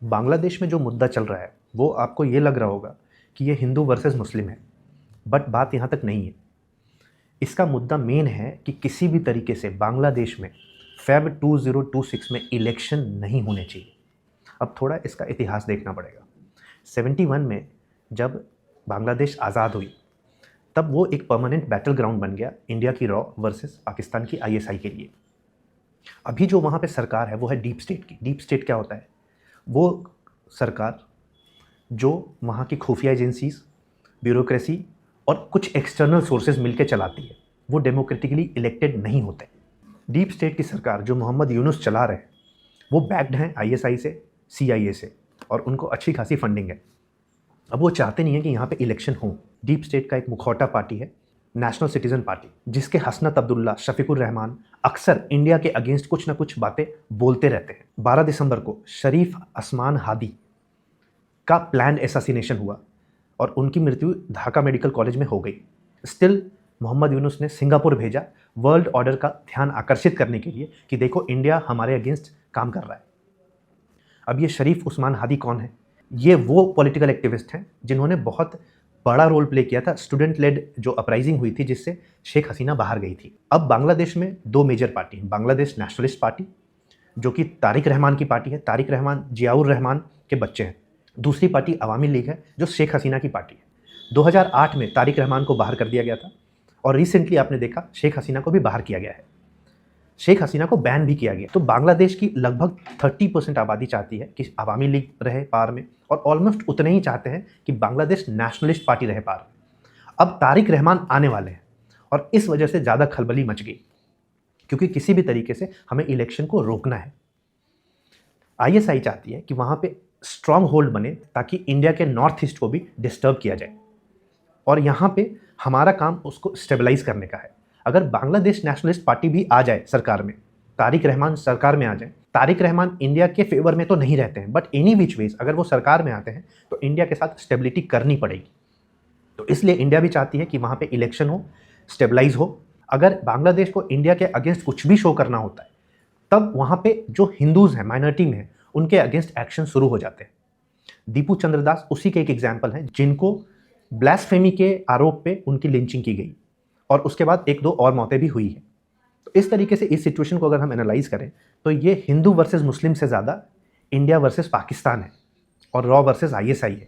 बांग्लादेश में जो मुद्दा चल रहा है वो आपको ये लग रहा होगा कि ये हिंदू वर्सेस मुस्लिम है, बट बात यहाँ तक नहीं है। इसका मुद्दा मेन है कि किसी भी तरीके से बांग्लादेश में फेब 2026 में इलेक्शन नहीं होने चाहिए। अब थोड़ा इसका इतिहास देखना पड़ेगा। 71 में जब बांग्लादेश आज़ाद हुई तब वो एक परमानेंट बैटल ग्राउंड बन गया इंडिया की रॉ वर्सेस पाकिस्तान की आईएसआई के लिए। अभी जो वहाँ पे सरकार है वो है डीप स्टेट की। डीप स्टेट क्या होता है? वो सरकार जो वहाँ की खुफिया एजेंसीज, ब्यूरोक्रेसी और कुछ एक्सटर्नल सोर्सेज मिलकर चलाती है, वो डेमोक्रेटिकली इलेक्टेड नहीं होते। डीप स्टेट की सरकार जो मोहम्मद यूनुस चला रहे हैं वो बैक्ड हैं आईएसआई से, सीआईए से, और उनको अच्छी खासी फंडिंग है। अब वो चाहते नहीं है कि यहाँ पे इलेक्शन हो। डीप स्टेट का एक मुखौटा पार्टी है नेशनल सिटीजन पार्टी, जिसके हसनत अब्दुल्ला, शफीकुर रहमान अक्सर इंडिया के अगेंस्ट कुछ ना कुछ बातें बोलते रहते हैं। 12 दिसंबर को शरीफ असमान हादी का प्लान एसासिनेशन हुआ और उनकी मृत्यु ढाका मेडिकल कॉलेज में हो गई। स्टिल मोहम्मद यूनुस ने सिंगापुर भेजा वर्ल्ड ऑर्डर का ध्यान आकर्षित करने के लिए कि देखो इंडिया हमारे अगेंस्ट काम कर रहा है। अब ये शरीफ उस्मान हादी कौन है? ये वो पॉलिटिकल एक्टिविस्ट हैं जिन्होंने बहुत बड़ा रोल प्ले किया था स्टूडेंट लेड जो अपराइजिंग हुई थी जिससे शेख हसीना बाहर गई थी। अब बांग्लादेश में दो मेजर पार्टी हैं। बांग्लादेश नेशनलिस्ट पार्टी जो कि तारिक रहमान की पार्टी है, तारिक रहमान जियाउर रहमान के बच्चे हैं। दूसरी पार्टी अवामी लीग है जो शेख हसीना की पार्टी है। 2008 में तारिक रहमान को बाहर कर दिया गया था और रिसेंटली आपने देखा शेख हसीना को भी बाहर किया गया है। शेख हसीना को बैन भी किया गया। तो बांग्लादेश की लगभग 30% आबादी चाहती है कि अवामी लीग रहे पार में, और ऑलमोस्ट उतने ही चाहते हैं कि बांग्लादेश नेशनलिस्ट पार्टी रहे पार में। अब तारिक रहमान आने वाले हैं और इस वजह से ज़्यादा खलबली मच गई, क्योंकि किसी भी तरीके से हमें इलेक्शन को रोकना है। आईएसआई चाहती है कि वहाँ पे स्ट्रॉन्ग होल्ड बने ताकि इंडिया के नॉर्थ ईस्ट को भी डिस्टर्ब किया जाए, और यहाँ पे हमारा काम उसको स्टेबलाइज करने का है। अगर बांग्लादेश नेशनलिस्ट पार्टी भी आ जाए सरकार में, तारिक रहमान सरकार में आ जाए, तारिक रहमान इंडिया के फेवर में तो नहीं रहते हैं, बट एनी विच वेज अगर वो सरकार में आते हैं तो इंडिया के साथ स्टेबिलिटी करनी पड़ेगी। तो इसलिए इंडिया भी चाहती है कि वहाँ पे इलेक्शन हो, स्टेबलाइज हो। अगर बांग्लादेश को इंडिया के अगेंस्ट कुछ भी शो करना होता है तब वहाँ पे जो हिंदूज़ हैं, माइनॉरिटी में हैं, उनके अगेंस्ट एक्शन शुरू हो जाते हैं। दीपू चंद्रदास उसी के एक एग्जाम्पल हैं जिनको ब्लास्फेमी के आरोप पे उनकी लिंचिंग की गई और उसके बाद एक दो और मौतें भी हुई हैं। तो इस तरीके से इस सिचुएशन को अगर हम एनालाइज करें तो ये हिंदू वर्सेस मुस्लिम से ज़्यादा इंडिया वर्सेस पाकिस्तान है और रॉ वर्सेस आईएसआई है।